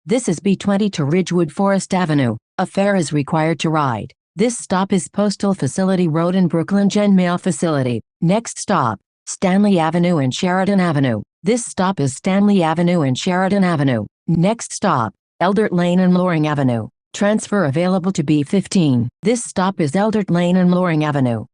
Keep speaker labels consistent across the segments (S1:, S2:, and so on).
S1: This is B20 to Ridgewood Forest Avenue. A fare is required to ride. This stop is Postal Facility Road in Brooklyn Gen Mail Facility. Next stop, Stanley Avenue and Sheridan Avenue. This stop is Stanley Avenue and Sheridan Avenue. Next stop, Eldert Lane and Loring Avenue. Transfer available to B15. This stop is Eldert Lane and Loring Avenue.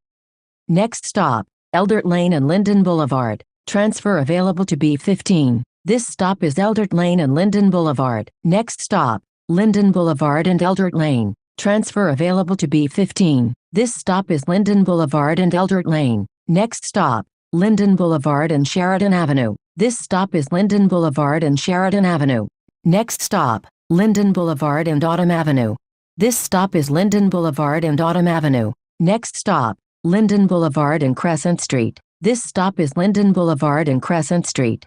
S1: Next stop, Eldert Lane and Linden Boulevard. Transfer available to B15. This stop is Eldert Lane and Linden Boulevard. Next stop, Linden Boulevard and Eldert Lane. Transfer available to B15. This stop is Linden Boulevard and Eldert Lane. Next stop, Linden Boulevard and Sheridan Avenue. This stop is Linden Boulevard and Sheridan Avenue. Next stop, Linden Boulevard and Autumn Avenue. This stop is Linden Boulevard and Autumn Avenue. Next stop, Linden Boulevard and Crescent Street. This stop is Linden Boulevard and Crescent Street.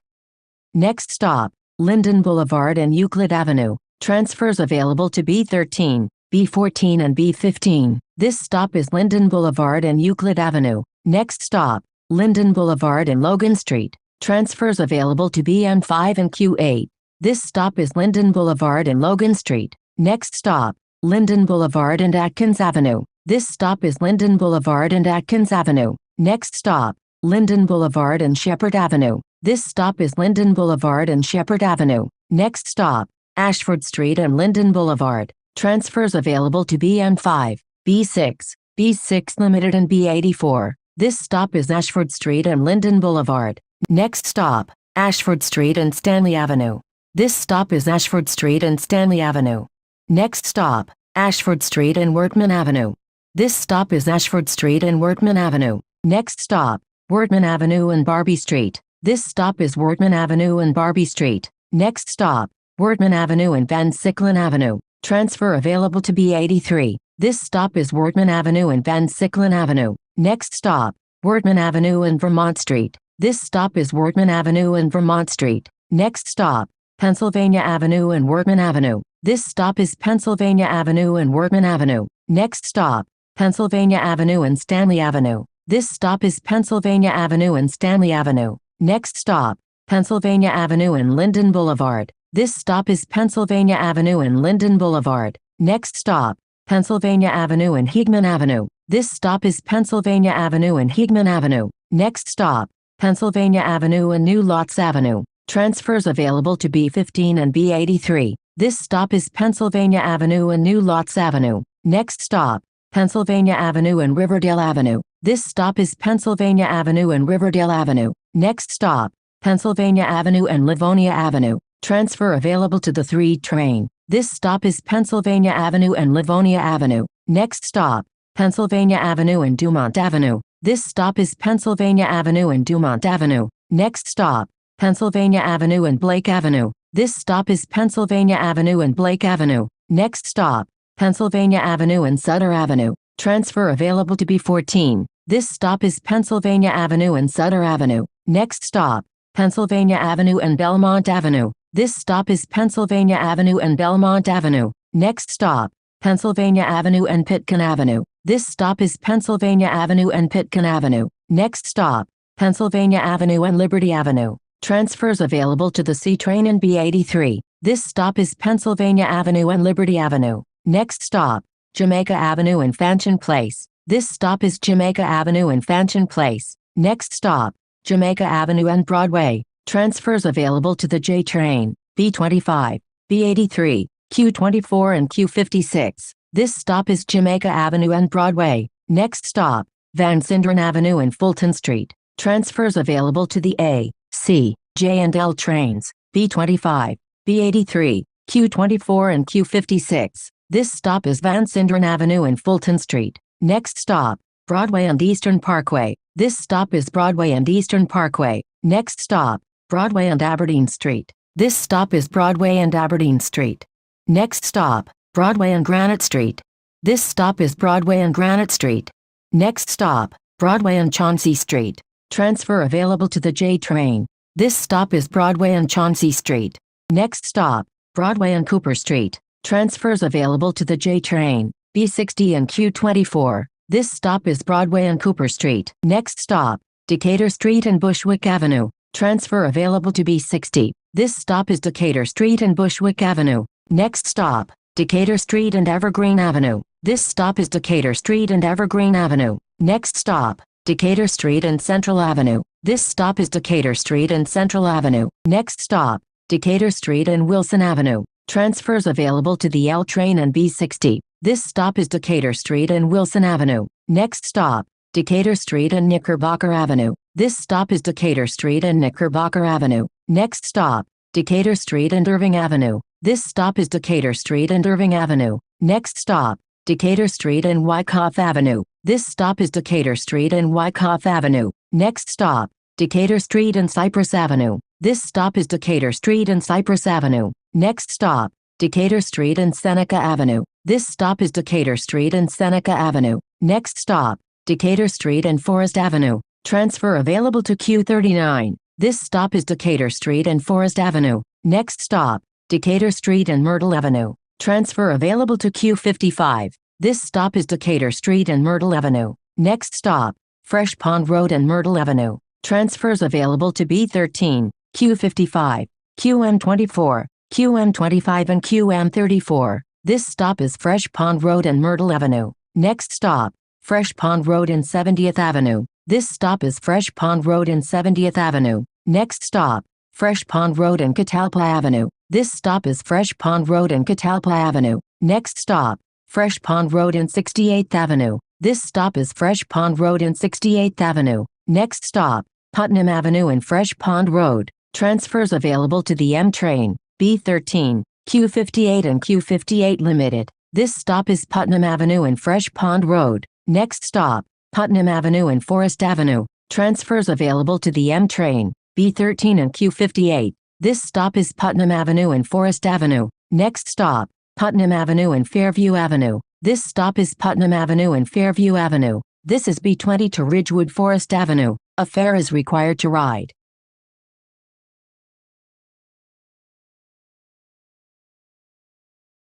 S1: Next stop, Linden Boulevard and Euclid Avenue. Transfers available to B13, B14 and B15. This stop is Linden Boulevard and Euclid Avenue. Next stop, Linden Boulevard and Logan Street. Transfers available to BM5 and Q8. This stop is Linden Boulevard and Logan Street. Next stop, Linden Boulevard and Atkins Avenue. This stop is Linden Boulevard and Atkins Avenue. Next stop, Linden Boulevard and Shepherd Avenue. This stop is Linden Boulevard and Shepherd Avenue. Next stop, Ashford Street and Linden Boulevard. Transfers available to BM5, B6, B6 Limited and B84. This stop is Ashford Street and Linden Boulevard. Next stop, Ashford Street and Stanley Avenue. This stop is Ashford Street and Stanley Avenue. Next stop, Ashford Street and Wortman Avenue. This stop is Ashford Street and Wortman Avenue. Next stop, Wortman Avenue and Barbie Street. This stop is Wortman Avenue and Barbie Street. Next stop, Wortman Avenue and Van Siclen Avenue. Transfer available to B83. This stop is Wortman Avenue and Van Siclen Avenue. Next stop, Wortman Avenue and Vermont Street. This stop is Wortman Avenue and Vermont Street. Next stop, Pennsylvania Avenue and Wortman Avenue. This stop is Pennsylvania Avenue and Wortman Avenue. Next stop, Pennsylvania Avenue and Stanley Avenue. This stop is Pennsylvania Avenue and Stanley Avenue. Next stop, Pennsylvania Avenue and Linden Boulevard. This stop is Pennsylvania Avenue and Linden Boulevard. Next stop, Pennsylvania Avenue and Hickman Avenue. This stop is Pennsylvania Avenue and Hickman Avenue. Next stop, Pennsylvania Avenue and New Lots Avenue. Transfers available to B15 and B83. This stop is Pennsylvania Avenue and New Lots Avenue. Next stop, Pennsylvania Avenue and Riverdale Avenue. This stop is Pennsylvania Avenue and Riverdale Avenue. Next stop, Pennsylvania Avenue and Livonia Avenue. Transfer available to the 3 train. This stop is Pennsylvania Avenue and Livonia Avenue. Next stop, Pennsylvania Avenue and Dumont Avenue. This stop is Pennsylvania Avenue and Dumont Avenue. Next stop, Pennsylvania Avenue and Blake Avenue. This stop is Pennsylvania Avenue and Blake Avenue. Next stop, Pennsylvania Avenue and Sutter Avenue. Transfer available to B14. This stop is Pennsylvania Avenue and Sutter Avenue. Next stop, Pennsylvania Avenue and Belmont Avenue. This stop is Pennsylvania Avenue and Belmont Avenue. Next stop, Pennsylvania Avenue and Pitkin Avenue. This stop is Pennsylvania Avenue and Pitkin Avenue. Next stop, Pennsylvania Avenue and Liberty Avenue. Transfers available to the C train and B83. This stop is Pennsylvania Avenue and Liberty Avenue. Next stop, Jamaica Avenue and Fanchon Place. This stop is Jamaica Avenue and Fanchon Place. Next stop, Jamaica Avenue and Broadway. Transfers available to the J train, B25, B83, Q24 and Q56. This stop is Jamaica Avenue and Broadway. Next stop, Van Sinderen Avenue and Fulton Street. Transfers available to the A, C, J and L trains, B25, B83, Q24 and Q56. This stop is Van Sinderen Avenue and Fulton Street. Next stop, Broadway and Eastern Parkway. This stop is Broadway and Eastern Parkway. Next stop, Broadway and Aberdeen Street. This stop is Broadway and Aberdeen Street. Next stop, Broadway and Granite Street. This stop is Broadway and Granite Street. Next stop, Broadway and Chauncey Street. Transfer available to the J train. This stop is Broadway and Chauncey Street. Next stop, Broadway and Cooper Street. Transfers available to the J train, B60 and Q24. This stop is Broadway and Cooper Street. Next stop, Decatur Street and Bushwick Avenue. Transfer available to B60. This stop is Decatur Street and Bushwick Avenue. Next stop, Decatur Street and Evergreen Avenue. This stop is Decatur Street and Evergreen Avenue. Next stop, Decatur Street and Central Avenue. This stop is Decatur Street and Central Avenue. Next stop, Decatur Street and Wilson Avenue. Transfers available to the L train and B60. This stop is Decatur Street and Wilson Avenue. Next stop, Decatur Street and Knickerbocker Avenue. This stop is Decatur Street and Knickerbocker Avenue. Next stop, Decatur Street and Irving Avenue. This stop is Decatur Street and Irving Avenue. Next stop, Decatur Street and Wyckoff Avenue. This stop is Decatur Street and Wyckoff Avenue. Next stop, Decatur Street and Cypress Avenue. This stop is Decatur Street and Cypress Avenue. Next stop, Decatur Street and Seneca Avenue. This stop is Decatur Street and Seneca Avenue. Next stop, Decatur Street and Forest Avenue. Transfer available to Q39. This stop is Decatur Street and Forest Avenue. Next stop, Decatur Street and Myrtle Avenue. Transfer available to Q55. This stop is Decatur Street and Myrtle Avenue. Next stop, Fresh Pond Road and Myrtle Avenue. Transfers available to B13, Q55, QM24, QM25 and QM34. This stop is Fresh Pond Road and Myrtle Avenue. Next stop, Fresh Pond Road and 70th Avenue. This stop is Fresh Pond Road and 70th Avenue. Next stop, Fresh Pond Road and Catalpa Avenue. This stop is Fresh Pond Road and Catalpa Avenue. Next stop, Fresh Pond Road and 68th Avenue. This stop is Fresh Pond Road and 68th Avenue. Next stop, Putnam Avenue and Fresh Pond Road. Transfers available to the M train, B13, Q58 and Q58 Limited. This stop is Putnam Avenue and Fresh Pond Road. Next stop, Putnam Avenue and Forest Avenue. Transfers available to the M train, B13 and Q58. This stop is Putnam Avenue and Forest Avenue. Next stop, Putnam Avenue and Fairview Avenue. This stop is Putnam Avenue and Fairview Avenue. This is B20 to Ridgewood Forest Avenue. A fare is required to ride.